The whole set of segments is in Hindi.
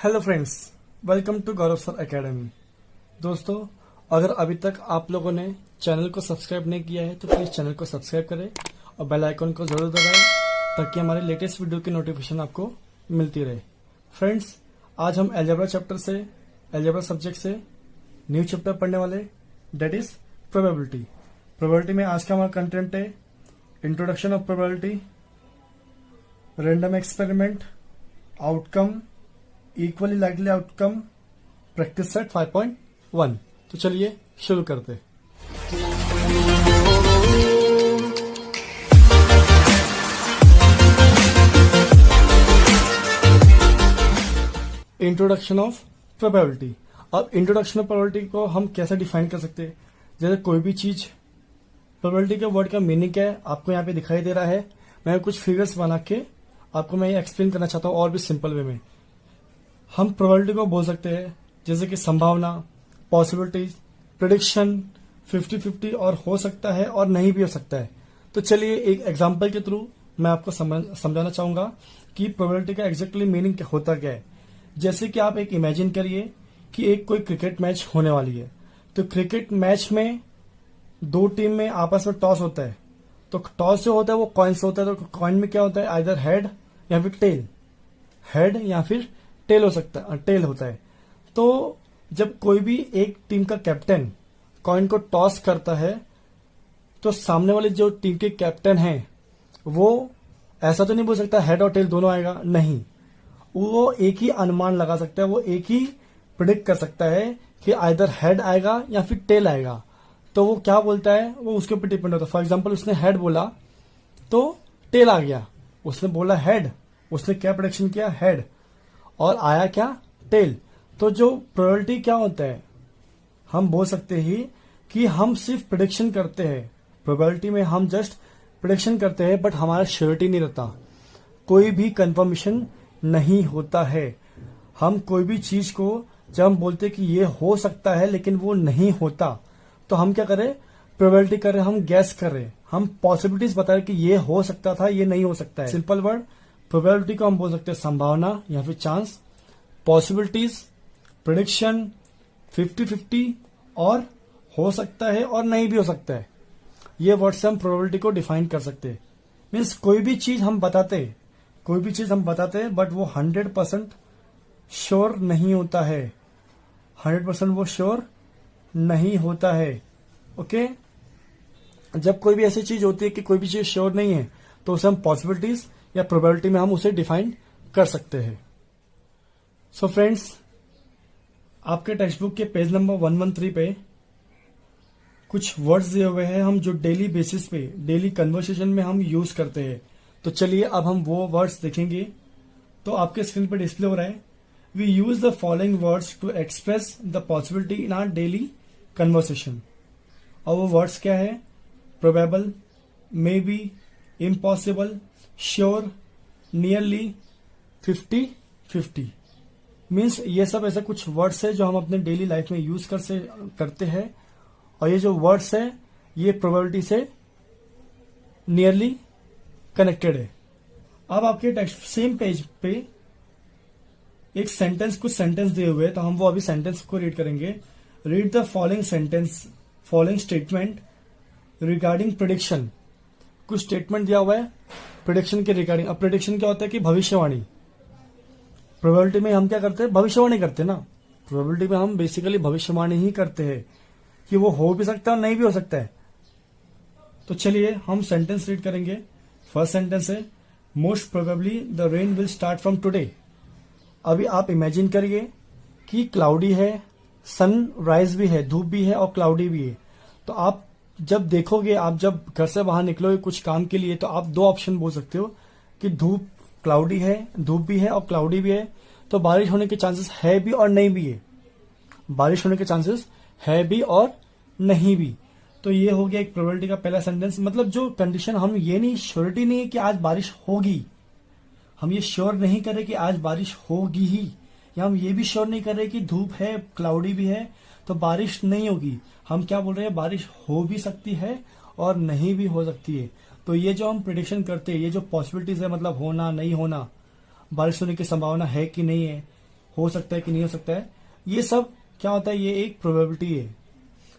Hello friends, welcome to Gaurav sir academy. दोस्तों, अगर अभी तक आप लोगों ने चैनल को सब्सक्राइब नहीं किया है तो प्लीज चैनल को सब्सक्राइब करें और बेल आइकन को जरूर दबाएं ताकि हमारे लेटेस्ट वीडियो की नोटिफिकेशन आपको मिलती रहे। फ्रेंड्स, आज हम अलजेब्रा सब्जेक्ट से न्यू चैप्टर पढ़ने वाले, डेट इज प्रोबेबिलिटी। प्रोबेबिलिटी में आज का हमारा कंटेंट है introduction of probability, random experiment, outcome, equally likely outcome, practice set 5.1। तो चलिए शुरू करते। Introduction of probability. अब इंट्रोडक्शन ऑफ प्रोबेबिलिटी को हम कैसे डिफाइन कर सकते हैं? जैसे कोई भी चीज, प्रोबेबिलिटी के वर्ड का मीनिंग क्या है आपको यहाँ पे दिखाई दे रहा है। मैं कुछ फिगर्स बना के आपको मैं ये एक्सप्लेन करना चाहता हूँ और भी सिंपल वे में। हम प्रोबेबिलिटी को बोल सकते हैं जैसे कि संभावना, पॉसिबिलिटीज, प्रेडिक्शन, 50-50 और हो सकता है और नहीं भी हो सकता है। तो चलिए एक एग्जांपल के थ्रू मैं आपको समझाना चाहूंगा कि प्रोबेबिलिटी का एग्जैक्टली मीनिंग होता क्या है। जैसे कि आप एक इमेजिन करिए कि एक कोई क्रिकेट मैच होने वाली है। तो क्रिकेट मैच में दो टीम में आपस में टॉस होता है। तो टॉस जो होता है वो कॉइन से होता है। तो कॉइन में क्या होता है, आइदर हेड या फिर टेल। हेड या फिर टेल हो सकता है, टेल होता है। तो जब कोई भी एक टीम का कैप्टन कॉइन को टॉस करता है तो सामने वाले जो टीम के कैप्टन हैं वो ऐसा तो नहीं बोल सकता हेड और टेल दोनों आएगा, नहीं। वो एक ही अनुमान लगा सकता है, वो एक ही प्रिडिक्ट कर सकता है कि आइदर हेड आएगा या फिर टेल आएगा। तो वो क्या बोलता है वो उसके ऊपर डिपेंड होता है। फॉर एग्जाम्पल उसने हेड बोला तो टेल आ गया, उसने बोला हेड, उसने क्या प्रेडिक्शन किया, हेड, और आया क्या, टेल। तो जो प्रोबेबिलिटी क्या होता है, हम बोल सकते ही कि हम सिर्फ प्रेडिक्शन करते हैं। प्रोबेबिलिटी में हम जस्ट प्रेडिक्शन करते हैं बट हमारा श्योरिटी नहीं रहता, कोई भी कंफर्मेशन नहीं होता है। हम कोई भी चीज को जब हम बोलते कि ये हो सकता है लेकिन वो नहीं होता तो हम क्या करें, प्रोबेबिलिटी कर रहे, हम गैस कर रहे, हम पॉसिबिलिटीज बता रहे कि ये हो सकता था, ये नहीं हो सकता है। सिंपल वर्ड, प्रोबेबिलिटी को हम बोल सकते हैं संभावना या फिर चांस, पॉसिबिलिटीज, प्रेडिक्शन, 50-50 और हो सकता है और नहीं भी हो सकता है। ये वर्ड से हम प्रोबेबिलिटी को डिफाइन कर सकते हैं। मीन्स कोई भी चीज हम बताते हैं बट वो 100% श्योर नहीं होता है। 100% वो श्योर नहीं होता है। ओके, जब कोई भी ऐसी चीज होती है कि कोई भी चीज श्योर नहीं है तो उसे हम पॉसिबिलिटीज या प्रोबेबिलिटी में हम उसे डिफाइन कर सकते हैं। सो फ्रेंड्स, आपके टेक्स्ट बुक के पेज नंबर 113 पे कुछ वर्ड्स दिए हुए हैं हम जो डेली बेसिस पे, डेली कन्वर्सेशन में हम यूज करते हैं। तो चलिए अब हम वो वर्ड्स देखेंगे। तो आपके स्क्रीन पर डिस्प्ले हो रहा है, we use the following words to express the possibility in our daily conversation. और वो वर्ड्स क्या है, probable, may be, impossible, sure, nearly, 50-50। Means ये सब ऐसे कुछ वर्ड्स है जो हम अपने डेली लाइफ में यूज करते हैं। और ये जो वर्ड्स है ये प्रोबेबिलिटी से नियरली कनेक्टेड है। अब आपके टेक्स्ट सेम पेज पे एक सेंटेंस, कुछ सेंटेंस दिए हुए हैं तो हम वो अभी सेंटेंस को रीड करेंगे। Read the following statement regarding prediction. कुछ स्टेटमेंट दिया हुआ है प्रेडिक्शन के रिगार्डिंग। अब प्रेडिक्शन क्या होता है कि भविष्यवाणी। प्रोबेबिलिटी में हम क्या करते हैं, भविष्यवाणी करते हैं ना। प्रोबेबिलिटी में हम बेसिकली भविष्यवाणी ही करते हैं कि वो हो भी सकता है और नहीं भी हो सकता है। तो चलिए हम सेंटेंस रीड करेंगे। फर्स्ट सेंटेंस है, most probably the rain will start from today. अभी आप इमेजिन करिए कि क्लाउडी है, सन राइज भी है, धूप भी है और क्लाउडी भी है। तो आप जब देखोगे, आप जब घर से बाहर निकलोगे कुछ काम के लिए तो आप दो ऑप्शन बोल सकते हो कि धूप, क्लाउडी है, धूप भी है और क्लाउडी भी है, तो बारिश होने के चांसेस है भी और नहीं भी है। बारिश होने के चांसेस है भी और नहीं भी। तो ये हो गया एक प्रोबेबिलिटी का पहला सेंटेंस। मतलब जो कंडीशन, हम ये नहीं, श्योरिटी नहीं है कि आज बारिश होगी, हम ये श्योर नहीं कर रहे कि आज बारिश होगी ही, या हम ये भी श्योर नहीं कर रहे कि धूप है, क्लाउडी भी है तो बारिश नहीं होगी। हम क्या बोल रहे हैं, बारिश हो भी सकती है और नहीं भी हो सकती है। तो ये जो हम प्रिडिक्शन करते हैं, ये जो पॉसिबिलिटीज है, मतलब होना नहीं होना, बारिश होने की संभावना है कि नहीं है, हो सकता है कि नहीं हो सकता है, ये सब क्या होता है, ये एक प्रोबेबिलिटी है।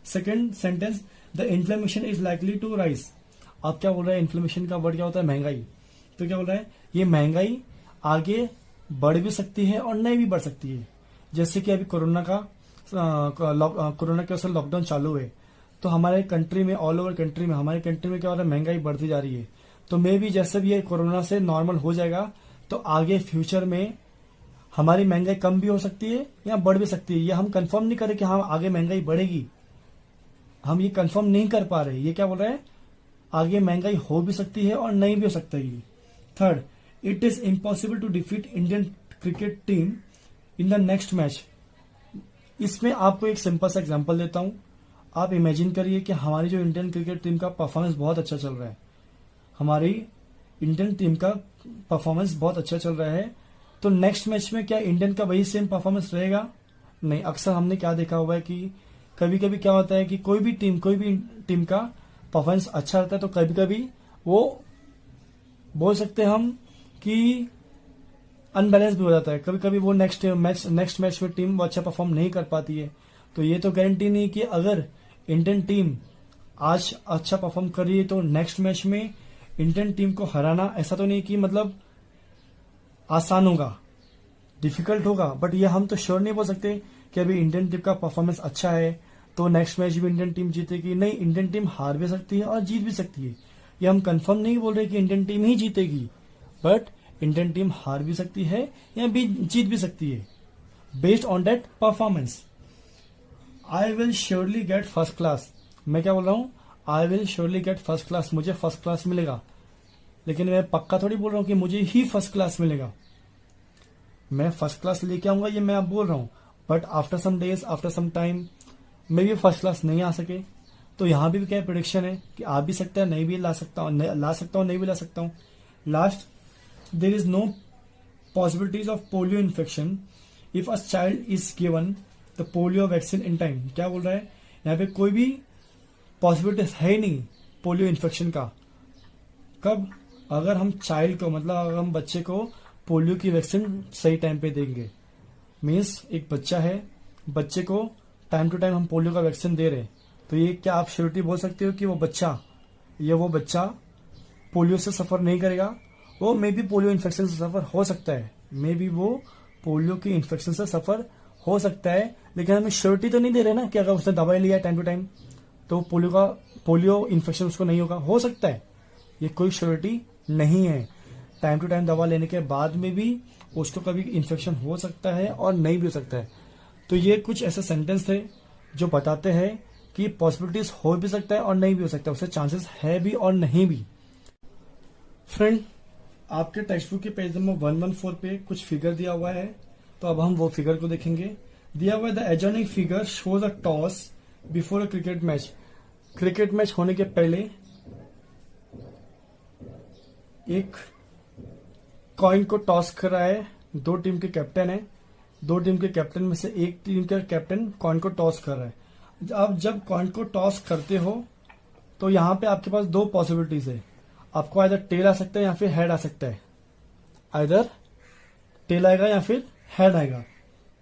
Second sentence, the inflammation is likely to rise. आप क्या बोल रहे हैं, इन्फ्लेमेशन का वर्ड क्या होता है, महंगाई। तो क्या बोल रहा है, ये महंगाई आगे बढ़ भी सकती है और नहीं भी बढ़ सकती है। जैसे कि अभी कोरोना के असर लॉकडाउन चालू है, तो हमारे कंट्री में, ऑल ओवर कंट्री में, हमारे कंट्री में क्या हो रहा है, महंगाई बढ़ती जा रही है। तो मे भी जैसे भी ये कोरोना से नॉर्मल हो जाएगा, तो आगे फ्यूचर में हमारी महंगाई कम भी हो सकती है या बढ़ भी सकती है। ये हम कंफर्म नहीं करें कि हाँ आगे महंगाई बढ़ेगी, हम ये कंफर्म नहीं कर पा रहे। ये क्या बोल रहे हैं, आगे महंगाई हो भी सकती है और नहीं भी हो सकता है। Third, it is impossible to defeat Indian cricket team in the next match. इसमें आपको एक सिंपल सा एग्जांपल देता हूं। आप इमेजिन करिए कि हमारी जो इंडियन क्रिकेट टीम का परफॉर्मेंस बहुत अच्छा चल रहा है, हमारी इंडियन टीम का परफॉर्मेंस बहुत अच्छा चल रहा है, तो नेक्स्ट मैच में क्या इंडियन का वही सेम परफॉर्मेंस रहेगा? नहीं। अक्सर हमने क्या देखा हुआ है कि कभी कभी क्या होता है कि कोई भी टीम का परफॉर्मेंस अच्छा रहता है, तो कभी कभी वो बोल सकते हैं हम कि अनबैलेंस भी हो जाता है। कभी कभी वो नेक्स्ट मैच में टीम वो अच्छा परफॉर्म नहीं कर पाती है। तो ये तो गारंटी नहीं कि अगर इंडियन टीम आज अच्छा परफॉर्म कर रही है तो नेक्स्ट मैच में इंडियन टीम को हराना ऐसा तो नहीं कि मतलब आसान होगा, डिफिकल्ट होगा। बट ये हम तो श्योर नहीं बोल सकते कि अभी इंडियन टीम का परफॉर्मेंस अच्छा है तो नेक्स्ट मैच भी इंडियन टीम जीतेगी। नहीं, इंडियन टीम हार भी सकती है और जीत भी सकती है। ये हम कंफर्म नहीं बोल रहे कि इंडियन टीम ही जीतेगी, बट इंडियन टीम हार भी सकती है या भी जीत भी सकती है based on that performance. I will surely get first class. मैं क्या बोल रहा हूं, I will surely get first class, मुझे फर्स्ट क्लास मिलेगा। लेकिन मैं पक्का थोड़ी बोल रहा हूं कि मुझे ही फर्स्ट क्लास मिलेगा। मैं फर्स्ट क्लास लेके आऊंगा ये मैं अब बोल रहा हूं, but after some days, after some time मे भी फर्स्ट क्लास नहीं आ सके। तो यहां भी क्या प्रेडिक्शन है कि आ भी सकता है, नहीं भी ला सकता हूं, नहीं भी ला सकता हूं। Last, there is no possibilities of polio infection if a child is given the polio vaccine in time. क्या बोल रहा है, यहाँ पे कोई भी पॉसिबिलिटी है ही नहीं पोलियो इन्फेक्शन का। कब? अगर हम चाइल्ड को, मतलब अगर हम बच्चे को पोलियो की वैक्सीन सही टाइम पे देंगे। मीन्स एक बच्चा है, बच्चे को टाइम टू टाइम हम पोलियो का वैक्सीन दे रहे हैं, तो ये क्या आप श्योरिटी बोल सकते हो कि वो बच्चा पोलियो से सफर नहीं करेगा? वो मे बी पोलियो इन्फेक्शन से सफर हो सकता है, मे बी वो पोलियो की इन्फेक्शन से सफर हो सकता है, लेकिन हमें श्योरिटी तो नहीं दे रहे ना कि अगर उसने दवाई लिया टाइम टू टाइम तो पोलियो इन्फेक्शन उसको नहीं होगा। हो सकता है, ये कोई श्योरिटी नहीं है। टाइम टू टाइम दवा लेने के बाद में भी उसको कभी इन्फेक्शन हो सकता है और नहीं भी हो सकता है। तो ये कुछ ऐसे सेंटेंस थे जो बताते हैं कि पॉसिबिलिटीज हो भी सकता है और नहीं भी हो सकता है, उससे चांसेस है भी और नहीं भी। फ्रेंड, आपके टेक्स्ट बुक के पेज नंबर 114 पे कुछ फिगर दिया हुआ है, तो अब हम वो फिगर को देखेंगे। दिया हुआ है, the adjoining figure shows a toss before a cricket match. Cricket match होने के पहले एक कॉइन को टॉस कर रहा है। दो टीम के कैप्टन है, दो टीम के कैप्टन में से एक टीम का कैप्टन कॉइन को टॉस कर रहा है। अब जब कॉइन को टॉस करते हो तो यहां पे आपके पास दो पॉसिबिलिटीज है। आपको आइदर टेल आ सकता है या फिर हेड आ सकता है। आइदर टेल आएगा या फिर हेड आएगा।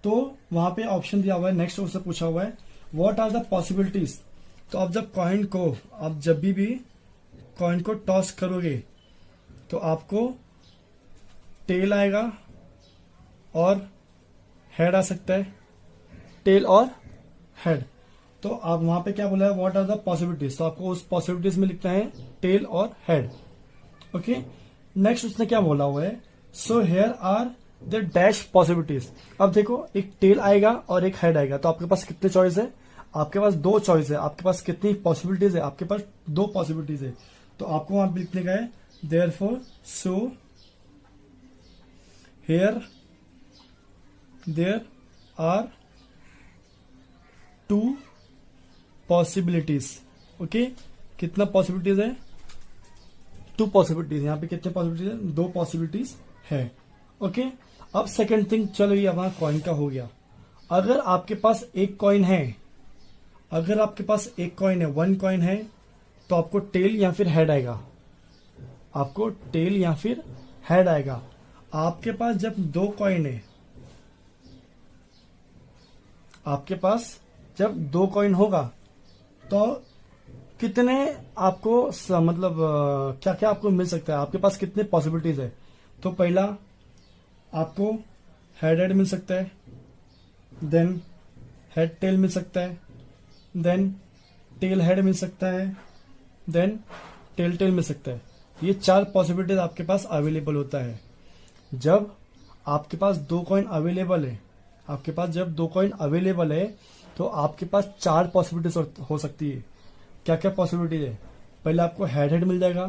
तो वहां पे ऑप्शन दिया हुआ है, नेक्स्ट उससे पूछा हुआ है व्हाट आर द पॉसिबिलिटीज। तो अब जब भी कॉइन को टॉस करोगे तो आपको टेल आएगा और हेड आ सकता है, टेल और हेड। तो आप वहां पे क्या बोला है, व्हाट आर द पॉसिबिलिटीज, तो आपको उस पॉसिबिलिटीज में लिखना है टेल और हेड। ओके, नेक्स्ट उसने क्या बोला हुआ है, so here are the dash possibilities. अब देखो, एक टेल आएगा और एक हेड आएगा, तो आपके पास कितने चॉइस है? आपके पास दो चॉइस है। आपके पास कितनी पॉसिबिलिटीज है? आपके पास दो पॉसिबिलिटीज है। तो आपको वहां लिखने का है therefore so here there are two possibilities. Okay, कितना पॉसिबिलिटीज है? Two possibilities. यहां पे कितने पॉसिबिलिटीज है? दो पॉसिबिलिटीज है। ओके, अब सेकंड थिंग, चलो ये हमारा कॉइन का हो गया। अगर आपके पास एक कॉइन है, वन कॉइन है, तो आपको टेल या फिर हेड आएगा। आपको टेल या फिर हेड आएगा। आपके पास जब दो कॉइन है, आपके पास जब 2 कॉइन होगा तो कितने आपको मतलब क्या क्या आपको मिल सकता है, आपके पास कितने पॉसिबिलिटीज है। तो पहला आपको हेड हेड मिल सकता है, देन हेड टेल मिल सकता है, देन टेल हेड मिल सकता है, देन टेल टेल मिल सकता है। ये 4 पॉसिबिलिटीज आपके पास अवेलेबल होता है। जब आपके पास 2 कॉइन अवेलेबल है, आपके पास जब 2 कॉइन अवेलेबल है तो आपके पास 4 पॉसिबिलिटीज हो सकती है। क्या क्या पॉसिबिलिटीज है, पहले आपको हेड हेड मिल जाएगा,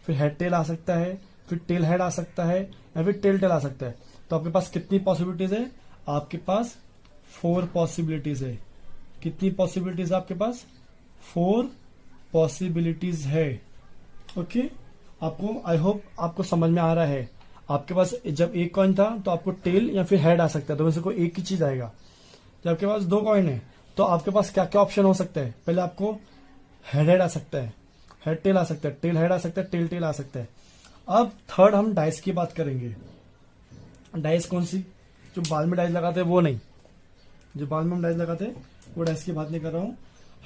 फिर हेड टेल आ सकता है, फिर टेल हेड आ सकता है, या फिर टेल टेल आ सकता है। तो आपके पास कितनी पॉसिबिलिटीज है, आपके पास 4 पॉसिबिलिटीज है। कितनी पॉसिबिलिटीज है आपके पास, 4 पॉसिबिलिटीज है। ओके, आपको आई होप आपको समझ में आ रहा है। आपके पास जब 1 कॉइन था तो आपको टेल या फिर हेड आ सकता है, तो वैसे कोई एक ही चीज आएगा। जब आपके पास 2 कॉइन है तो आपके पास क्या क्या ऑप्शन हो सकता है, पहले आपको हेड हेड आ सकता है, हेड टेल आ सकता है, टेल हेड आ सकता है, टेल टेल आ सकता है। अब थर्ड हम डाइस की बात करेंगे। डाइस कौन सी, जो बाल में डाइस लगाते हैं वो नहीं, जो बाल में हम डाइस लगाते हैं वो डाइस की बात नहीं कर रहा हूं।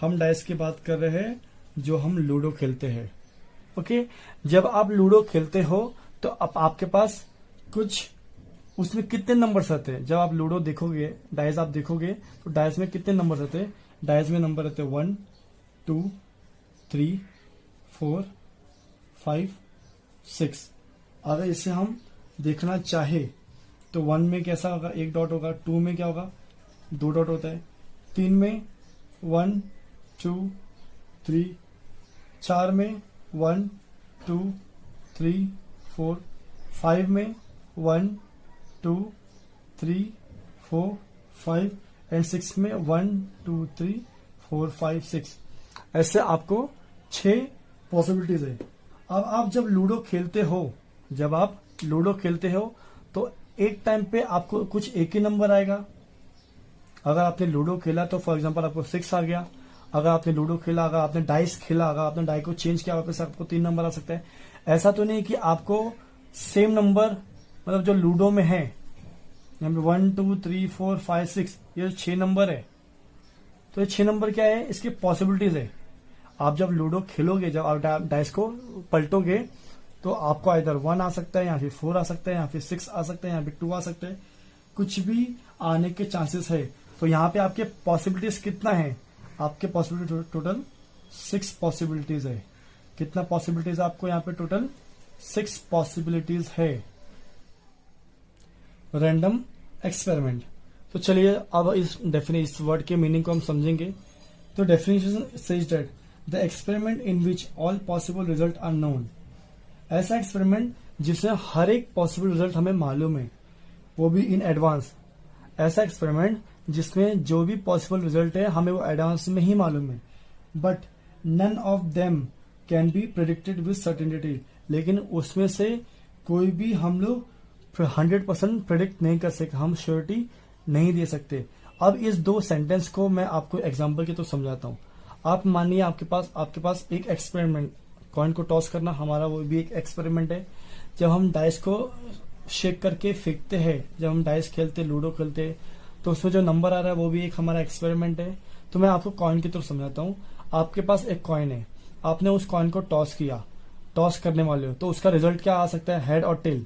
हम डाइस की बात कर रहे हैं जो हम लूडो खेलते हैं। ओके, जब आप लूडो खेलते हो तो अब आपके पास कुछ उसमें कितने नंबर्स आते हैं। जब आप लूडो देखोगे, डाइस आप देखोगे तो डाइस में कितने नंबर्स आते हैं, डाइस में नंबर आते हैं 1 2 3 4 5 6। अगर इसे हम देखना चाहे तो 1 में कैसा होगा, 1 डॉट होगा, 2 में क्या होगा, 2 डॉट होता है, 3 में 1 2 3, 4 में 1 2 3 4, 5 में 1 2 3 4 5 एंड 6 में 1 2 3 4 5 6। ऐसे आपको 6 पॉसिबिलिटीज है। अब आप जब लूडो खेलते हो, जब आप लूडो खेलते हो तो एक टाइम पे आपको कुछ एक ही नंबर आएगा। अगर आपने लूडो खेला तो फॉर एग्जांपल आपको 6 आ गया। अगर आपने लूडो खेला, अगर आपने डाइस खेला, अगर आपने डाई को चेंज किया वापस आपको 3 नंबर आ सकता है। ऐसा तो नहीं कि आपको सेम नंबर, मतलब जो लूडो में है यहाँ पे 1 2 3 4 5 6 ये 6 नंबर है। तो ये 6 नंबर क्या है, इसकी पॉसिबिलिटीज है। आप जब लूडो खेलोगे, जब आप डाइस को पलटोगे तो आपको इधर 1 आ सकता है, या फिर 4 आ सकता है, या फिर 6 आ सकता है, या फिर 2 आ सकता है, कुछ भी आने के चांसेस है। तो यहाँ पे आपके पॉसिबिलिटीज कितना है, आपके पॉसिबिलिटी टोटल 6 पॉसिबिलिटीज है। कितना पॉसिबिलिटीज आपको यहाँ पे टोटल 6 पॉसिबिलिटीज है। Random experiment. तो चलिए अब इस वर्ड के मीनिंग को हम समझेंगे। तो definition says that the experiment in which all possible result are known. ऐसा एक्सपेरिमेंट जिसमें हर एक पॉसिबल रिजल्ट हमें मालूम है, वो भी इन एडवांस। ऐसा एक्सपेरिमेंट जिसमें जो भी पॉसिबल रिजल्ट है हमें वो एडवांस में ही मालूम है, but none of them can be predicted with certainty. लेकिन उसमें से कोई भी हम लोग 100% प्रेडिक्ट नहीं कर सकते, हम श्योरिटी नहीं दे सकते। अब इस 2 सेंटेंस को मैं आपको एग्जांपल के तो समझाता हूं। आप मानिए आपके पास एक एक्सपेरिमेंट, कॉइन को टॉस करना हमारा वो भी एक एक्सपेरिमेंट है। जब हम डाइस को शेक करके फेंकते हैं, जब हम डाइस खेलते, लूडो खेलते, तो उसमें जो नंबर आ रहा है वो भी एक हमारा एक्सपेरिमेंट है। तो मैं आपको कॉइन की तरफ समझाता हूँ। आपके पास एक कॉइन है, आपने उस कॉइन को टॉस किया, टॉस करने वाले हो, तो उसका रिजल्ट क्या आ सकता है, हेड और टेल।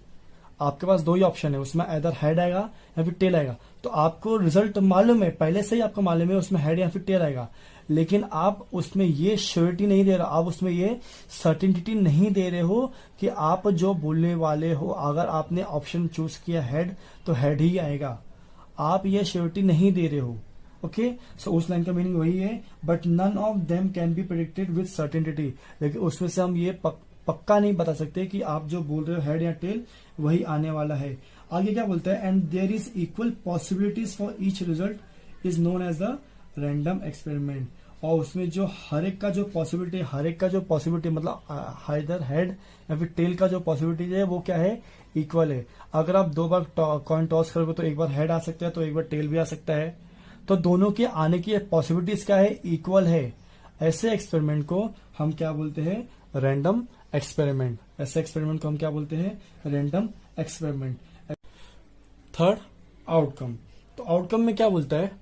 आपके पास 2 ही ऑप्शन है, उसमें इधर हेड आएगा या फिर टेल आएगा। तो आपको रिजल्ट मालूम है, पहले से ही आपको मालूम है उसमें हेड या फिर टेल आएगा, लेकिन आप उसमें ये श्योरिटी नहीं दे रहे, आप उसमें ये सर्टिनिटी नहीं दे रहे हो कि आप जो बोलने वाले हो, अगर आपने ऑप्शन चूज किया हेड तो हेड ही आएगा, आप ये श्योरिटी नहीं दे रहे हो। ओके, सो उस लाइन का मीनिंग वही है, but none of them can be predicted with certainty. लेकिन उसमें से हम ये पक्का नहीं बता सकते कि आप जो बोल रहे हो हेड या टेल वही आने वाला है। आगे क्या बोलता है, and there is equal possibilities for each result is known as the random experiment. और उसमें जो हर एक का जो पॉसिबिलिटी मतलब इधर हेड या फिर टेल का जो पॉसिबिलिटी है वो क्या है, इक्वल है। अगर आप 2 बार कॉइन टॉस करोगे तो एक बार हेड आ सकता है तो एक बार टेल भी आ सकता है। तो दोनों के आने की पॉसिबिलिटीज क्या है, इक्वल है। ऐसे एक्सपेरिमेंट को हम क्या बोलते हैं, रैंडम एक्सपेरिमेंट। ऐसे एक्सपेरिमेंट को हम क्या बोलते हैं, रैंडम एक्सपेरिमेंट। Third, outcome. तो आउटकम में क्या बोलता है,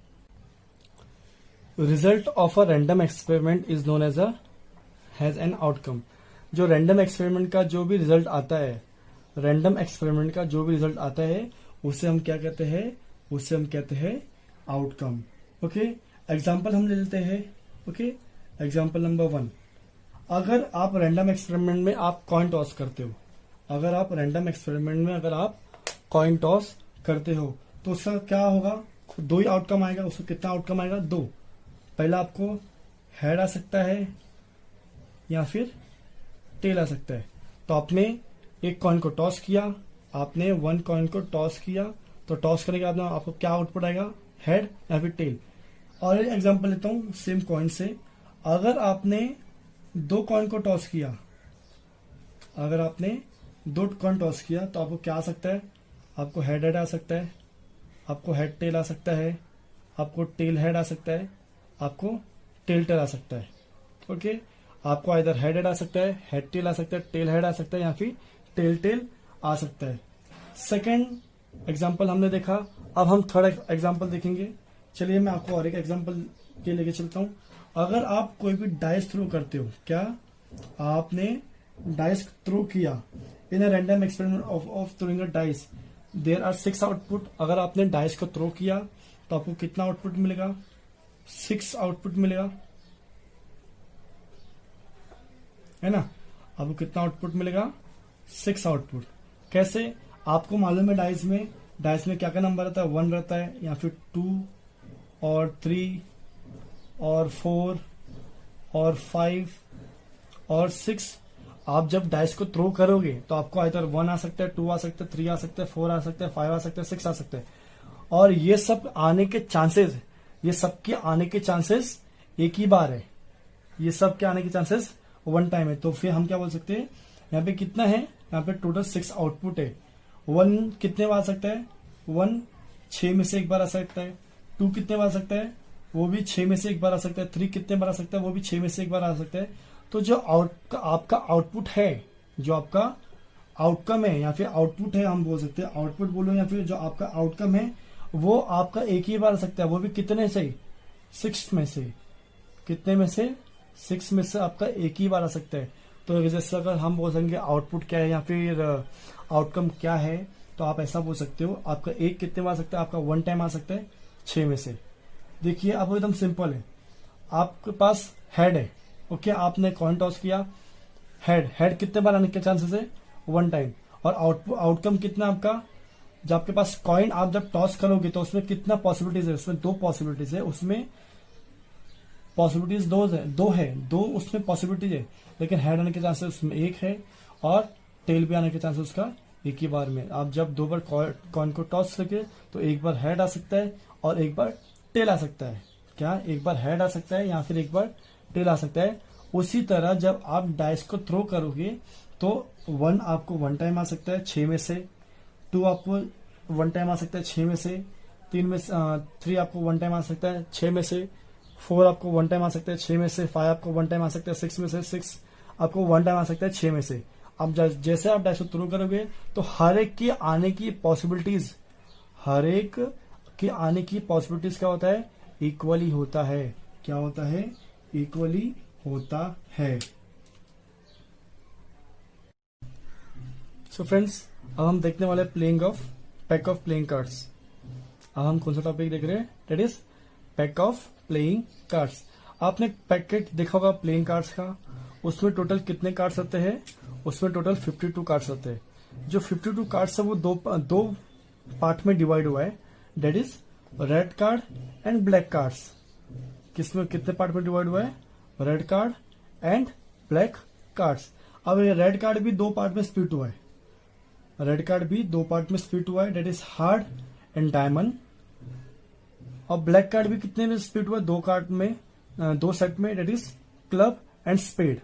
result of a random experiment is known as has an outcome. जो रैंडम एक्सपेरिमेंट का जो भी रिजल्ट आता है, रैंडम एक्सपेरिमेंट का जो भी रिजल्ट आता है उसे हम क्या कहते हैं, उसे हम कहते हैं आउटकम। ओके, एग्जाम्पल हम ले लेते हैं। ओके, एग्जाम्पल नंबर 1, अगर आप रैंडम एक्सपेरिमेंट में आप कॉइन टॉस करते हो, अगर आप रैंडम एक्सपेरिमेंट में अगर आप कॉइन टॉस करते हो तो उसका क्या होगा, दो ही आउटकम आएगा। उसका कितना आउटकम आएगा, दो। पहला आपको हेड आ सकता है या फिर टेल आ सकता है। तो आपने एक कॉइन को टॉस किया, आपने वन कॉइन को टॉस किया, तो टॉस करने के बाद आपको क्या आउटपुट आएगा, हेड या फिर टेल। और एक एग्जांपल लेता हूं सेम कॉइन से, अगर आपने दो कॉइन को टॉस किया, अगर आपने दो कॉइन टॉस किया तो आपको क्या आ सकता है, आपको हेड हेड आ सकता है, आपको हेड टेल आ सकता है, आपको टेल हेड आ सकता है, आपको टेल टेल आ सकता है। ओके, आपको इधर हेड हेड आ सकता है, हेड टेल आ सकता है, टेल हेड आ सकता है या फिर टेल टेल आ सकता है। सेकेंड एग्जाम्पल हमने देखा, अब हम थर्ड एग्जाम्पल देखेंगे। चलिए मैं आपको और एक एग्जाम्पल के लेके चलता हूं। अगर आप कोई भी डाइस थ्रो करते हो, क्या आपने डाइस थ्रो किया in a random experiment of throwing a dice, there are 6 output. अगर आपने डाइस को थ्रो किया तो आपको कितना आउटपुट मिलेगा, 6 आउटपुट मिलेगा, है ना। आपको कितना आउटपुट मिलेगा, 6 आउटपुट। कैसे, आपको मालूम है डाइस में क्या क्या नंबर रहता है, 1 रहता है या फिर 2 और 3 और 4 और 5 और 6। आप जब डाइस को थ्रो करोगे तो आपको इधर 1 आ सकता है, 2 आ सकता है, 3 आ सकता है, 4 आ सकता है, 5 आ सकता है, 6 आ सकता है। और ये सब आने के चांसेस, ये सब के आने के चांसेस एक ही बार है, ये सब के आने के चांसेस वन टाइम है। तो फिर हम क्या बोल सकते हैं, यहाँ पे कितना है, यहाँ पे टोटल 6 आउटपुट है। 1 कितने बार आ सकता है, 1 6 में से एक बार आ सकता है। 2 कितने बार आ सकता है, वो भी 6 में से एक बार आ सकता है। 3 कितने बार आ सकता है, वो भी 6 में से एक बार आ सकता है। तो जो आपका आउटपुट है, जो आपका आउटकम है या फिर आउटपुट है, हम बोल सकते हैं आउटपुट बोलो या फिर जो आपका आउटकम है वो आपका एक ही बार आ सकता है, वो भी कितने से, 6 में से। कितने में से, 6 में से आपका एक ही बार आ सकता है। तो जैसे अगर हम बोल सकेंगे आउटपुट क्या है या फिर आउटकम क्या है, तो आप ऐसा बोल सकते हो, आपका एक कितने बार आ सकता है, आपका 1 टाइम आ सकता है 6 में से। देखिए अब एकदम सिंपल है, आपके पास हेड है। ओके, आपने कॉइन टॉस किया, हेड कितने बार आने के चांसेस है, 1 टाइम। और आउटकम कितना आपका, जब आपके पास कॉइन आप जब टॉस करोगे तो उसमें कितना पॉसिबिलिटीज है, उसमें 2 पॉसिबिलिटीज है, उसमें पॉसिबिलिटीज दो है, दो उसमें पॉसिबिलिटीज है। लेकिन हेड आने के चांसेस उसमें 1 है और टेल भी आने के चांसेस उसका एक ही बार में। आप जब 2 बार कॉइन को टॉस करके तो एक बार हेड आ सकता है और एक बार टेल आ सकता है। क्या, एक बार हेड आ सकता है या फिर एक बार टेल आ सकता है। उसी तरह जब आप डाइस को थ्रो करोगे तो 1 आपको 1 टाइम आ सकता है 6 में से, 2 आपको 1 टाइम आ सकता है 6 में से, 3 आपको 1 टाइम आ सकता है 6 में से, 4 आपको 1 टाइम आ सकता है 6 में से, 5 आपको 1 टाइम आ सकता है 6 में से, 6 आपको 1 टाइम आ सकता है 6 में से। अब जैसे आप डाइस को थ्रो करोगे तो हर एक के आने की पॉसिबिलिटीज, हर एक के आने की पॉसिबिलिटीज क्या होता है, इक्वली होता है। क्या होता है, इक्वली होता है। सो फ्रेंड्स, अब हम देखने वाले playing of pack of playing cards. अब हम कौन सा टॉपिक देख रहे हैं, that is pack of playing cards. आपने पैकेट देखा होगा प्लेइंग कार्ड्स का, उसमें टोटल कितने कार्ड्स होते हैं, उसमें टोटल 52 कार्ड्स होते हैं। जो 52 कार्ड्स है वो दो पार्ट में डिवाइड हुआ है, that is red card and black cards. किसमें कितने पार्ट में डिवाइड हुआ है, red card and black cards. अब ये रेड कार्ड भी 2 पार्ट में स्प्लिट हुआ है, रेड कार्ड भी 2 पार्ट में स्प्लिट हुआ है, that is hard and diamond. और ब्लैक कार्ड भी कितने में स्प्लिट हुआ है, 2 कार्ड में, 2 सेट में, that is club and spade.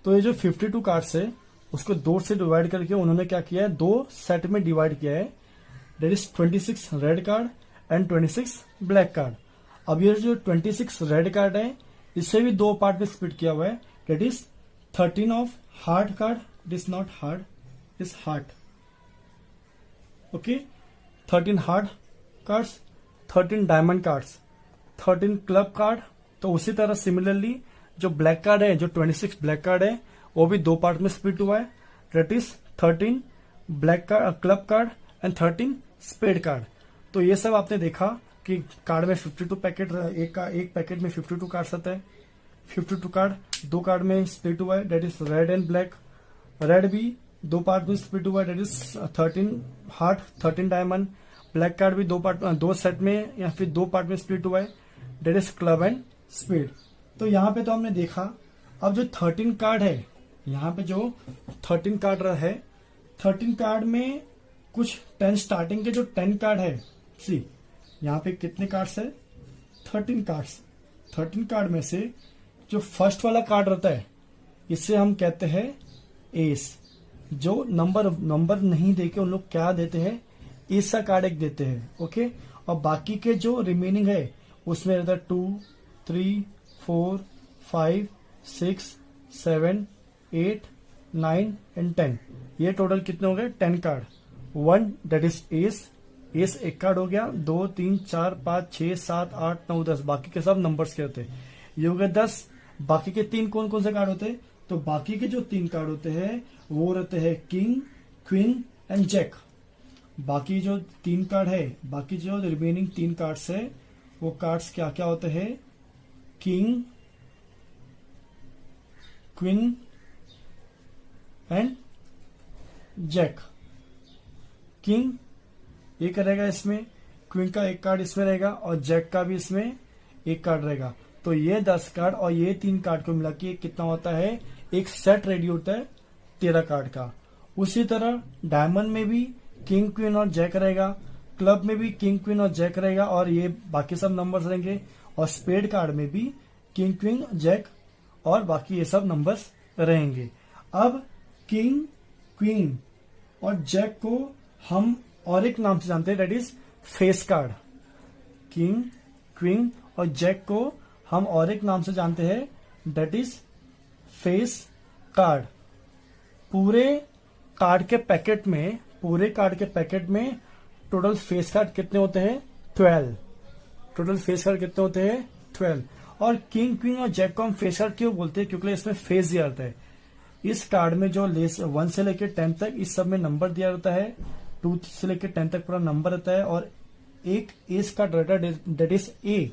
तो ये जो 52 कार्ड्स है उसको 2 से डिवाइड करके उन्होंने क्या किया है, 2 सेट में डिवाइड किया है, that is 26 red card and 26 black card. अब ये जो 26 रेड कार्ड है इससे भी 2 पार्ट में स्प्लिट किया हुआ है, that is 13 of hard card, it is not hard, it is heart. Okay, 13 hard cards, 13 diamond cards 13 club card. तो उसी तरह सिमिलरली जो ब्लैक कार्ड है, जो 26 ब्लैक कार्ड है, वो भी दो पार्ट में स्प्लिट हुआ है। That is 13 black club card and 13 spade card. तो ये सब आपने देखा कि कार्ड में 52 पैकेट, एक पैकेट में 52 कार्ड्स आता है। 52 कार्ड दो कार्ड में स्प्लिट हुआ है, that is red and black. Red भी दो पार्ट में स्प्लिट हुआ है, that is 13 heart 13 diamond. Black card भी दो सेट में या फिर दो पार्ट में स्प्लिट हुआ है, that is club and spade. तो यहाँ पे तो हमने देखा। अब जो 13 कार्ड है, यहाँ पे जो 13 कार्ड है, 13 कार्ड में कुछ 10 स्टार्टिंग के जो 10 कार्ड है, सी यहाँ पे कितने कार्ड्स है, 13 कार्ड्स। 13 कार्ड में से जो फर्स्ट वाला कार्ड रहता है, इसे हम कहते हैं एस। जो नंबर नहीं देके उन लोग क्या देते हैं, एस का कार्ड एक देते हैं। ओके, और बाकी के जो रिमेनिंग है उसमें रहता है 2, 3, 4, 5, 6, 7, 8, 9 एंड 10। ये टोटल कितने हो गए, 10 कार्ड। 1 दैट इज एस एक कार्ड हो गया। 2, 3, 4, 5, 6, 7, 8, 9, 10 बाकी के सब नंबर्स के होते हैं। ये हो गए 10। बाकी के 3 कौन कौन से कार्ड होते हैं, तो बाकी के जो 3 कार्ड होते हैं वो रहते हैं किंग, क्वीन एंड जैक। बाकी जो 3 कार्ड है, बाकी जो रिमेनिंग 3 कार्ड्स है, वो कार्ड्स क्या क्या होते हैं, king, queen and jack. King एक रहेगा इसमें, क्वीन का एक कार्ड इसमें रहेगा और जैक का भी इसमें एक कार्ड रहेगा। तो ये 10 कार्ड और ये 3 कार्ड को मिला के कितना होता है, एक सेट रेडी होता है 13 कार्ड का। उसी तरह डायमंड में भी किंग, क्वीन और जैक रहेगा। क्लब में भी किंग, क्वीन और जैक रहेगा और ये बाकी सब नंबर्स रहेंगे। और स्पेड कार्ड में भी किंग, क्वीन, जैक और बाकी ये सब नंबर्स रहेंगे। अब किंग, क्वीन और जैक को हम और एक नाम से जानते हैं, that is face card. King, queen और जैक को हम और एक नाम से जानते हैं, दैट इज फेस कार्ड। पूरे कार्ड के पैकेट में टोटल फेस कार्ड कितने होते हैं, 12। टोटल फेस कार्ड कितने होते हैं, 12। और किंग, क्वीन और जैक को हम फेस कार्ड क्यों बोलते हैं, क्योंकि इसमें फेस दिया रहता है। इस कार्ड में जो 1 से लेकर 10 तक इस सब में नंबर दिया रहता है। 2 से लेकर 10 तक पूरा नंबर रहता है और एक एस कार्ड रहता है, दैट इज ए।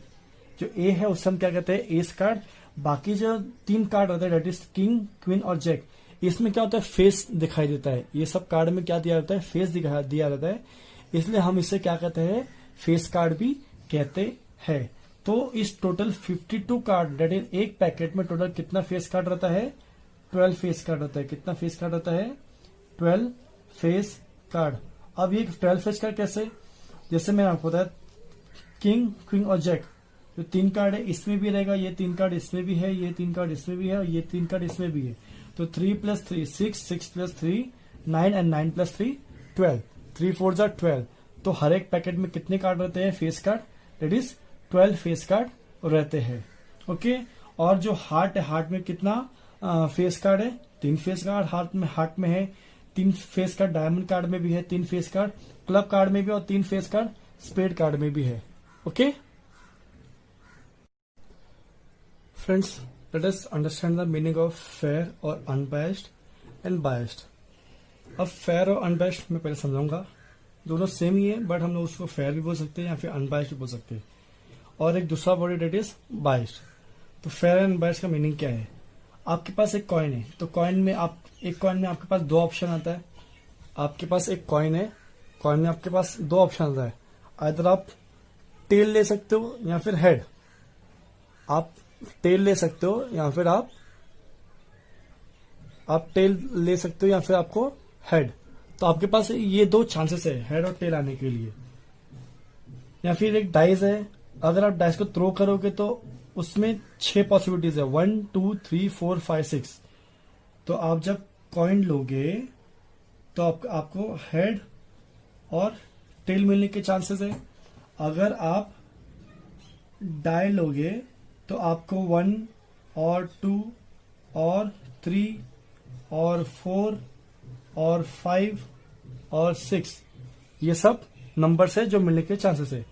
जो ए है उससे हम क्या कहते हैं, एस कार्ड। बाकी जो 3 कार्ड रहता है, दैट इज किंग, क्वीन और जैक, इसमें क्या होता है, फेस दिखाई देता है। ये सब कार्ड में क्या दिया रहता है, फेस दिया रहता है, इसलिए हम इसे क्या कहते हैं, फेस कार्ड भी कहते हैं। तो इस टोटल 52 कार्ड, दैट इज एक पैकेट में टोटल कितना फेस कार्ड रहता है, 12 फेस कार्ड रहता है। कितना फेस कार्ड रहता है, 12 फेस कार्ड। अब ये 12 फेस कार्ड कैसे, जैसे मैंने आपको बताया, किंग, क्वीन और जैक जो 3 कार्ड है इसमें भी रहेगा, ये 3 कार्ड इसमें भी है, ये 3 कार्ड इसमें भी है और ये 3 कार्ड इसमें भी है। तो 3 + 3 6, 6 + 3 9 एंड 9 + 3 12। 3 4 जा 12। तो हर एक पैकेट में कितने कार्ड रहते हैं, face card, that is 12 face card रहते हैं। ओके, और जो हार्ट है, हार्ट में कितना फेस कार्ड है, 3 फेस कार्ड हार्ट में है। 3 फेस कार्ड डायमंड कार्ड में भी है, 3 फेस कार्ड क्लब कार्ड में भी और 3 फेस कार्ड स्पेड कार्ड में भी है। Okay friends, let us understand the meaning of fair और अनबायस्ड एंड बायस्ड। अब फेयर और अनबायस्ड मैं पहले समझाऊंगा। दोनों सेम ही है, बट हम लोग उसको फेयर भी बोल सकते हैं या फिर अनबायस्ड भी बोल सकते हैं। और एक दूसरा वर्ड डेट इज बायस्ड। तो फेयर एंड बायस्ड का मीनिंग क्या है, आपके पास एक कॉइन है, तो कॉइन में आपके पास 2 ऑप्शन आता है। आपके पास एक कॉइन है, कॉइन में आपके पास 2 ऑप्शन आता है। आइदर आप टेल ले सकते हो या फिर हेड। आप टेल ले सकते हो या फिर आप टेल ले सकते हो या फिर आपको हेड। तो आपके पास ये 2 चांसेस है हेड और टेल आने के लिए। या फिर एक डाइस है, अगर आप डाइस को थ्रो करोगे तो उसमें 6 पॉसिबिलिटीज है, 1 2 3 4 5 6। तो आप जब कॉइन लोगे तो आपको हेड और टेल मिलने के चांसेस है। अगर आप डाई लोगे तो आपको 1 और 2 और 3 और 4 और 5 और 6 ये सब नंबर है जो मिलने के चांसेस है।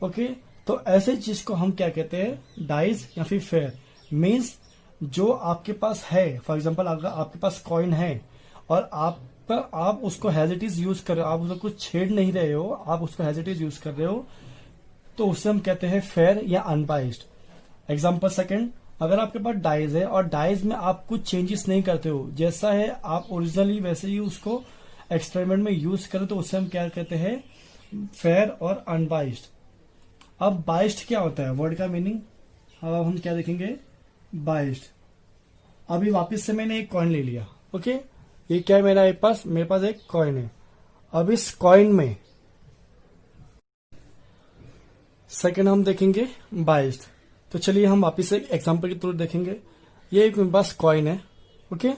ओके, तो ऐसे चीज को हम क्या कहते हैं, डाइज या फिर फेयर। मीन्स जो आपके पास है, फॉर एग्जाम्पल अगर आपके पास कॉइन है और आप उसको हैज इट इज यूज कर रहे हो, आप उसको कुछ छेड़ नहीं रहे हो, आप उसको हैज इट इज यूज कर रहे हो, तो उससे हम कहते हैं फेयर या अनबाइस्ड। एग्जाम्पल सेकंड, अगर आपके पास डाइज है और डाइज में आप कुछ चेंजेस नहीं करते हो, जैसा है आप ओरिजिनली वैसे ही उसको एक्सपेरिमेंट में यूज करो, तो उससे हम क्या कहते हैं, फेयर और अनबाइस्ड। अब बाइस्ड क्या होता है, वर्ड का मीनिंग अब हम क्या देखेंगे, बाइस्ड। अभी वापस से मैंने एक कॉइन ले लिया, ओके, ये क्या है मेरे पास एक कॉइन है। अब इस कॉइन में सेकंड हम देखेंगे बाइस्ड। तो चलिए हम वापिस एक एग्जांपल के थ्रू देखेंगे। ये एक मेरे पास कॉइन है, okay,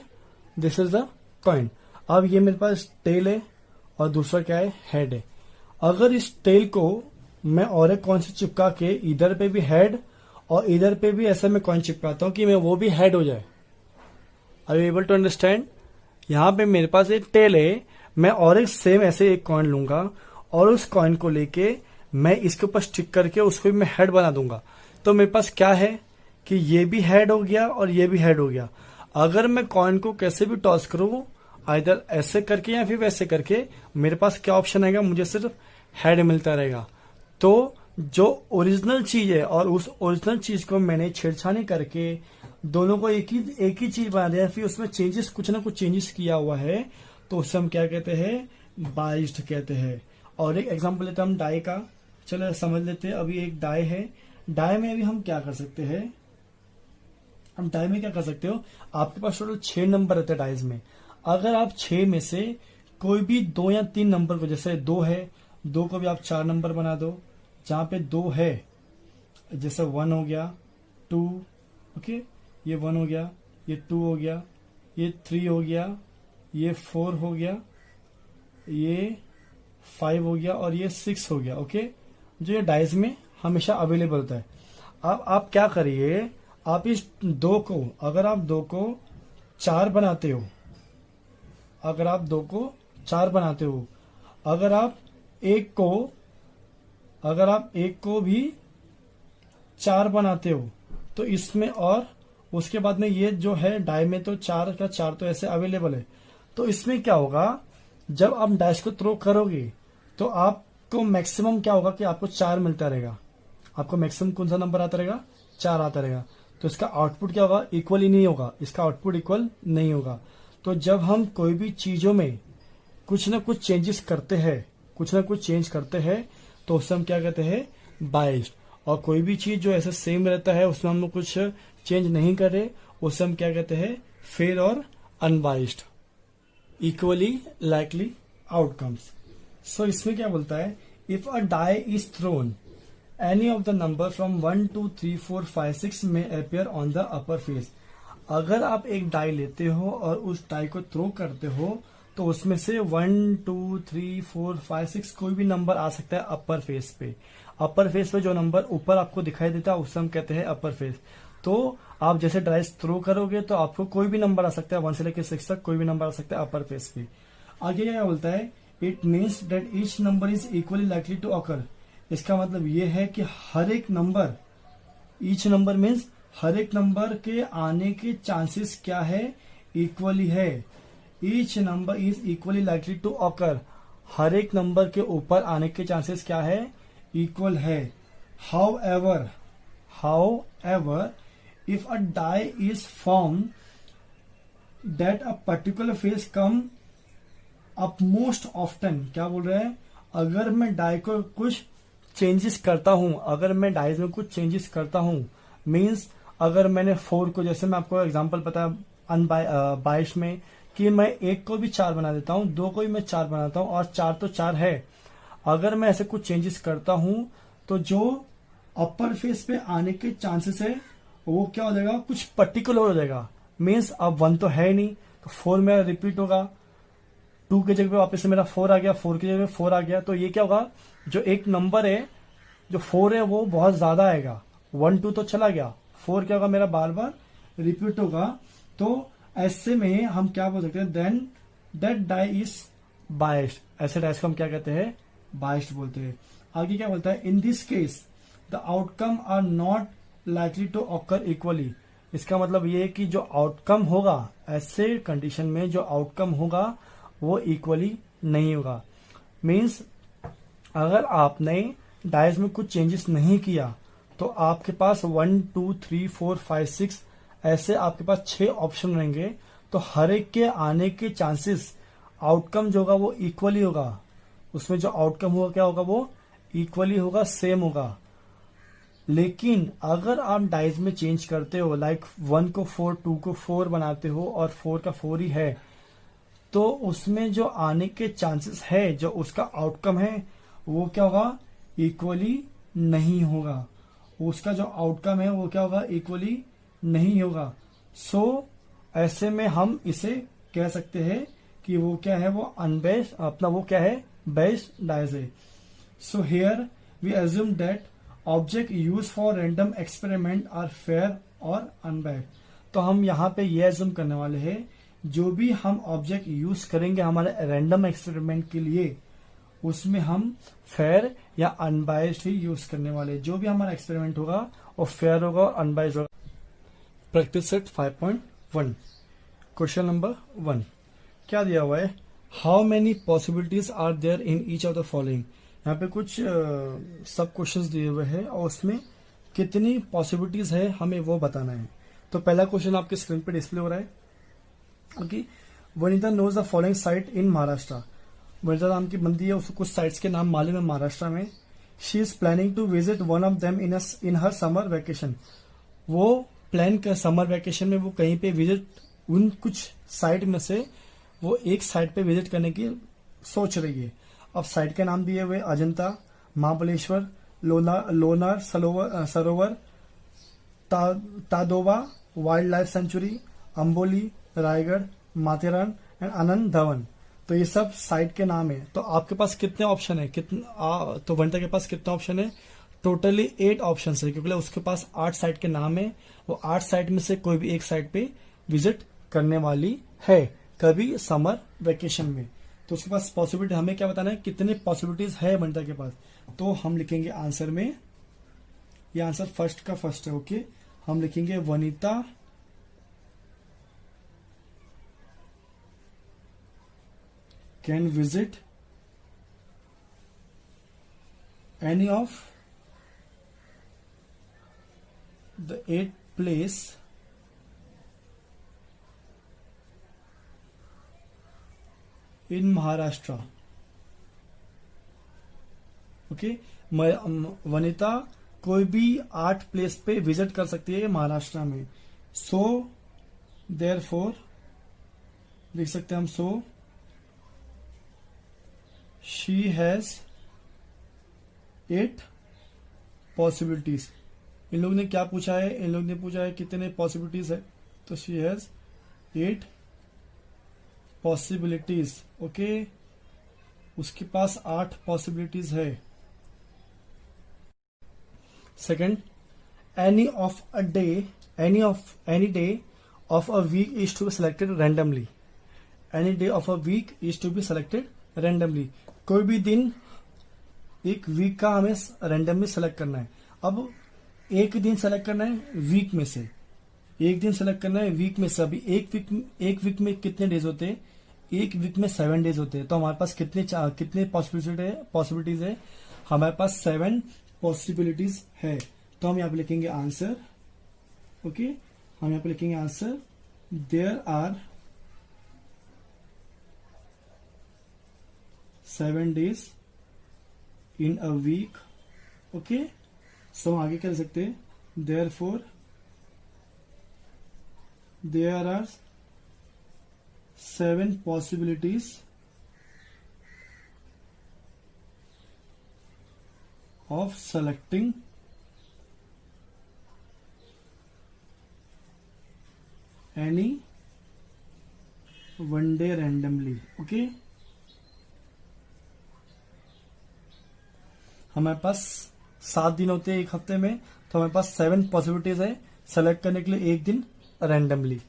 this is the coin. अब ये मेरे पास टेल है और दूसरा क्या है, हेड है। अगर इस टेल को मैं और एक कॉइन से चिपका के इधर पे भी हेड और इधर पे भी ऐसा मैं कॉइन चिपकाता हूं कि मैं वो भी हेड हो जाए, are you able to understand. यहां पे मेरे पास एक टेल है, मैं और एक सेम ऐसे एक कॉइन लूंगा और उस कॉइन को लेके मैं इसके ऊपर स्टिक करके उसको भी मैं हेड बना दूंगा। तो मेरे पास क्या है कि ये भी हेड हो गया और ये भी हेड हो गया। अगर मैं कॉइन को कैसे भी टॉस करूं, आइदर ऐसे करके या फिर वैसे करके, मेरे पास क्या ऑप्शन आएगा, मुझे सिर्फ हेड मिलता रहेगा। तो जो ओरिजिनल चीज है और उस ओरिजिनल चीज को मैंने छेड़छाड़ी करके दोनों को एक ही चीज बना दिया, फिर उसमें चेंजेस, कुछ ना कुछ चेंजेस किया हुआ है, तो उससे हम क्या कहते हैं, बाइस्ड कहते हैं। और एक एग्जांपल लेते हैं हम डाई का, चलो समझ लेते हैं। अभी एक डाई है, डाई में अभी हम क्या कर सकते हैं, हम डाई में क्या कर सकते हो, आपके पास टोटल 6 नंबर रहते हैं डाइज में। अगर आप 6 में से कोई भी 2 या 3 नंबर को, जैसे 2 है, 2 को भी आप 4 नंबर बना दो। जहां पे 2 है, जैसे 1 हो गया, 2, ओके, ये 1 हो गया, ये 2 हो गया, ये 3 हो गया, ये 4 हो गया, ये 5 हो गया और ये 6 हो गया, ओके, जो ये डाइज में हमेशा अवेलेबल होता है। अब आप क्या करिए, आप इस 2 को, अगर आप 2 को 4 बनाते हो, अगर आप 2 को 4 बनाते हो, अगर आप एक को भी 4 बनाते हो, तो इसमें और उसके बाद में ये जो है डाई में, तो 4 का 4 तो ऐसे अवेलेबल है। तो इसमें क्या होगा, जब आप डाइस को थ्रो करोगे तो आपको मैक्सिमम क्या होगा कि आपको 4 मिलता रहेगा। आपको मैक्सिमम कौन सा नंबर आता रहेगा, 4 आता रहेगा। तो इसका आउटपुट क्या होगा, इक्वल ही नहीं होगा, इसका आउटपुट इक्वल नहीं होगा। तो जब हम कोई भी चीजों में कुछ ना कुछ चेंजेस करते हैं, कुछ ना कुछ चेंज करते हैं, तो उससे हम क्या कहते हैं, बाइस्ड। और कोई भी चीज जो ऐसे सेम रहता है, उसमें हम लोग कुछ चेंज नहीं कर रहे, उससे हम क्या कहते हैं, फेयर और unbiased. Equally likely outcomes. So इसमें क्या बोलता है, if a die is thrown any of the number from 1 2 3 4 5 6 में appear on the upper face. अगर आप एक डाई लेते हो और उस डाई को थ्रो करते हो, तो उसमें से 1 2 3 4 5 6 कोई भी नंबर आ सकता है अपर फेस पे। अपर फेस पे जो नंबर ऊपर आपको दिखाई देता है उससे हम कहते हैं अपर फेस। तो आप जैसे डाइस थ्रो करोगे तो आपको कोई भी नंबर आ सकता है, 1 से लेकर 6 तक कोई भी नंबर आ सकता है अपर फेस पे। आगे क्या बोलता है, it means that each number is equally likely to occur. इसका मतलब ये है कि हर एक नंबर, ईच नंबर मीन्स हर एक नंबर के आने के चांसेस क्या है, इक्वली है। Each number is equally likely to occur. हर एक नंबर के ऊपर आने के चांसेस क्या है, इक्वल है। How ever if a die is formed that a particular phase come up most often, क्या बोल रहे हैं, अगर मैं डाई को कुछ चेंजेस करता हूं, अगर मैं डाइज में कुछ चेंजेस करता हूं, मींस अगर मैंने 4 को, जैसे मैं आपको एग्जांपल पता है बाइश में, कि मैं 1 को भी 4 बना देता हूं, 2 को भी मैं 4 बनाता हूं और 4 तो 4 है। अगर मैं ऐसे कुछ चेंजेस करता हूं, तो जो अपर फेस पे आने के चांसेस है वो क्या हो जाएगा, कुछ पर्टिकुलर हो जाएगा। मीन्स अब 1 तो है ही नहीं, तो 4 मेरा रिपीट होगा, 2 की जगह पे वापस से मेरा 4 आ गया, 4 की जगह पे 4 आ गया। तो ये क्या होगा, जो एक नंबर है जो 4 है वो बहुत ज्यादा आएगा। 1 2 तो चला गया, 4 क्या होगा, मेरा बार बार रिपीट होगा। तो ऐसे में हम क्या बोल सकते हैं, then that die is biased. ऐसे डाइस को हम क्या कहते हैं, बाइस्ड बोलते हैं। आगे क्या बोलता है, in this case the outcome are not likely to occur equally. इसका मतलब ये है कि जो आउटकम होगा, ऐसे कंडीशन में जो आउटकम होगा वो इक्वली नहीं होगा। मीन्स अगर आपने डाइस में कुछ चेंजेस नहीं किया तो आपके पास 1 2 3 4 5 6 ऐसे आपके पास 6 ऑप्शन रहेंगे, तो हर एक के आने के चांसेस आउटकम जो होगा वो इक्वली होगा। उसमें जो आउटकम होगा क्या होगा, वो इक्वली होगा, सेम होगा। लेकिन अगर आप डाइस में चेंज करते हो, लाइक 1 को 4 2 को 4 बनाते हो और 4 का 4 ही है, तो उसमें जो आने के चांसेस है, जो उसका आउटकम है वो क्या होगा, इक्वली नहीं होगा। उसका जो आउटकम है वो क्या होगा, इक्वली नहीं होगा। सो ऐसे में हम इसे कह सकते हैं कि वो क्या है, वो अनबेस्ड, अपना वो क्या है, बेस्ड डाइस है। So here we assume that object use for random experiment are fair और अनबेस्ड। तो हम यहाँ पे ये अज्यूम करने वाले हैं, जो भी हम ऑब्जेक्ट यूज करेंगे हमारे रैंडम एक्सपेरिमेंट के लिए, उसमें हम फेयर या अनबायस्ड ही यूज करने वाले। जो भी हमारा एक्सपेरिमेंट होगा वो फेयर होगा और अनबायस्ड होगा। प्रैक्टिस सेट 5.1 क्वेश्चन नंबर 1 क्या दिया हुआ है, how many possibilities are there in each of the following. यहाँ पे कुछ सब क्वेश्चंस दिए हुए हैं और उसमें कितनी पॉसिबिलिटीज है हमें वो बताना है। तो पहला क्वेश्चन आपके स्क्रीन पे डिस्प्ले हो रहा है। Okay, Vanita knows the following site in Maharashtra. Vanita नाम की बंदी है, उसको कुछ साइट्स के नाम मालूम है महाराष्ट्र में। She is planning to visit one of them in her summer vacation. वो प्लान कर समर वेकेशन में वो कहीं पे विजिट, उन कुछ साइट में से वो एक साइट पे विजिट करने की सोच रही है। अब साइट के नाम दिए हुए Ajanta, Mahabaleshwar, Lonar Sarovar, Tadoba wildlife sanctuary, Amboli, Raigad, Matheran and Anand Dhawan. तो ये सब साइट के नाम है। तो आपके पास कितने ऑप्शन है, तो वनिता के पास कितने ऑप्शन है, टोटली 8 ऑप्शन है, क्योंकि उसके पास 8 साइट के नाम है। वो 8 साइट में से कोई भी एक साइट पे विजिट करने वाली है कभी समर वेकेशन में। तो उसके पास पॉसिबिलिटी, हमें क्या बताना है, कितने पॉसिबिलिटीज है वनिता के पास। तो हम लिखेंगे आंसर में, ये आंसर फर्स्ट का फर्स्ट है। ओके, हम लिखेंगे Vanita can visit any of the 8 place in Maharashtra. Okay, Vanita कोई भी 8 प्लेस पे विजिट कर सकती है महाराष्ट्र में। सो देयरफॉर लिख सकते हैं हम, सो शी हैज 8 पॉसिबिलिटीज। इन लोग ने क्या पूछा है, इन लोग ने पूछा है कितने पॉसिबिलिटीज है, तो शी हैज 8 पॉसिबिलिटीज। ओके, उसके पास 8 पॉसिबिलिटीज है। Second, any day of a week is to be selected randomly. Any day of a week is to be selected randomly. कोई भी दिन एक वीक का हमें रैंडमली सेलेक्ट करना है। अब एक दिन सेलेक्ट करना है वीक में से, एक दिन सेलेक्ट करना है वीक में से। अभी एक वीक में कितने डेज होते हैं, एक वीक में 7 डेज होते हैं। तो हमारे पास कितने पॉसिबिलिटीज है, हमारे पास 7 पॉसिबिलिटीज है। तो हम यहाँ पे लिखेंगे आंसर। ओके, हम यहाँ पे लिखेंगे answer, there are 7 days in a week. Okay, so हम आगे क्या लिख सकते हैं, therefore there are 7 possibilities of selecting any one day randomly. Okay, हमारे पास 7 दिन होते हैं एक हफ्ते में, तो हमारे पास 7 पॉसिबिलिटीज है सेलेक्ट करने के लिए एक दिन randomly.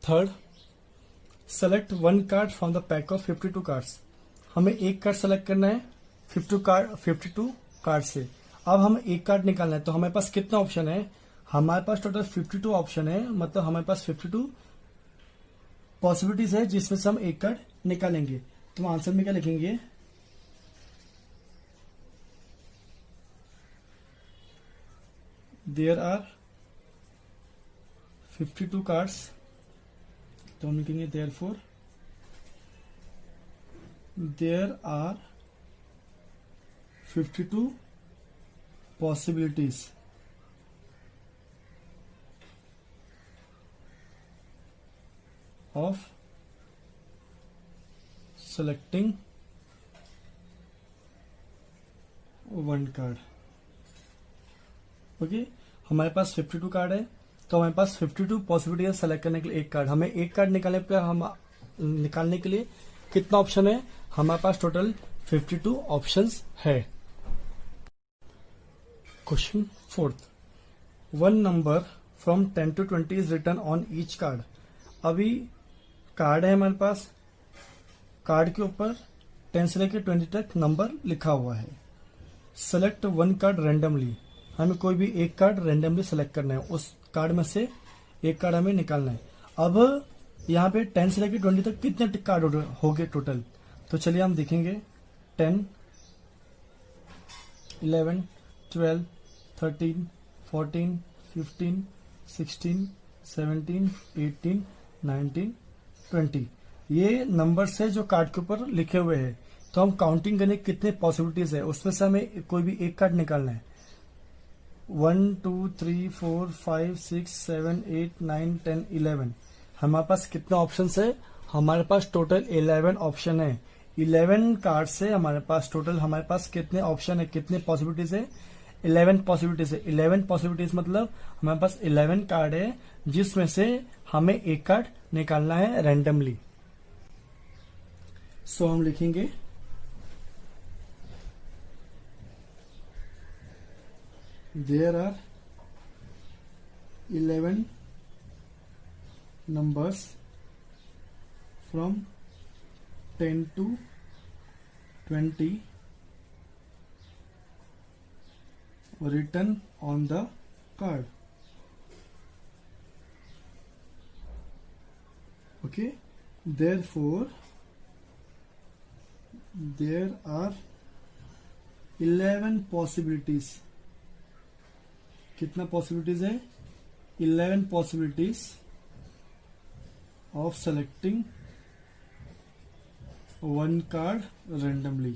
Third, select 1 card from the pack of 52 cards. हमें एक कार्ड सेलेक्ट करना है 52 कार्ड से। अब हम एक कार्ड निकालना है, तो हमारे पास कितना ऑप्शन है? हमारे पास टोटल 52 ऑप्शन है, मतलब हमारे पास 52 पॉसिबिलिटीज है जिसमें से हम एक कार्ड निकालेंगे। तो हम आंसर में क्या लिखेंगे? देयर आर 52 कार्ड्स, तो हम लिखेंगे therefore there are 52 possibilities of selecting one card। Okay, हमारे पास 52 कार्ड है, तो हमारे पास 52 पॉसिबिलिटी है सेलेक्ट करने के लिए एक कार्ड। हमें एक कार्ड निकालने के लिए कितना ऑप्शन है? हमारे पास टोटल 52 ऑप्शंस है। Question 4th, one number from 10 to 20 is written on each card. अभी कार्ड है हमारे पास, कार्ड के ऊपर 10 से लेकर 20 तक नंबर लिखा हुआ है। सेलेक्ट वन कार्ड रैंडमली, हमें कोई भी एक कार्ड रैंडमली सेलेक्ट करना है, उस कार्ड में से एक कार्ड हमें निकालना है। अब यहाँ पे 10 से लेकर 20 तक कितने कार्ड हो गए टोटल? तो चलिए हम देखेंगे। 10, 11, 12, 13, 14, 15, 16, 17, 18, 19, 20 ये नंबर्स है जो कार्ड के ऊपर लिखे हुए हैं। तो हम काउंटिंग करने कितने पॉसिबिलिटीज है, उसमें से हमें कोई भी एक कार्ड निकालना है। 1, 2, 3, 4, 5, 6, 7, 8, 9, 10, 11 हमारे पास कितने ऑप्शन है? हमारे पास टोटल 11 ऑप्शन है। 11 कार्ड से हमारे पास टोटल कितने ऑप्शन है, कितने पॉसिबिलिटीज है? 11 पॉसिबिलिटीज है। 11 पॉसिबिलिटीज मतलब हमारे पास 11 कार्ड है जिसमें से हमें एक कार्ड निकालना है रैंडमली। सो हम लिखेंगे there are 11 numbers from 10 to 20 written on the card। Okay, therefore there are 11 possibilities। कितना पॉसिबिलिटीज है? 11 possibilities of selecting one card randomly।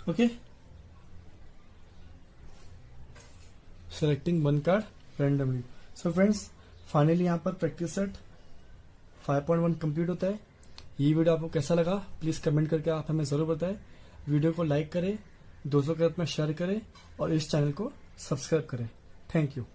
Okay, selecting one card randomly. So friends, finally यहाँ पर प्रैक्टिस सेट 5.1 कंप्लीट होता है। ये वीडियो आपको कैसा लगा प्लीज कमेंट करके आप हमें जरूर बताएं। वीडियो को लाइक करें, दोस्तों के साथ में शेयर करें और इस चैनल को सब्सक्राइब करें। Thank you.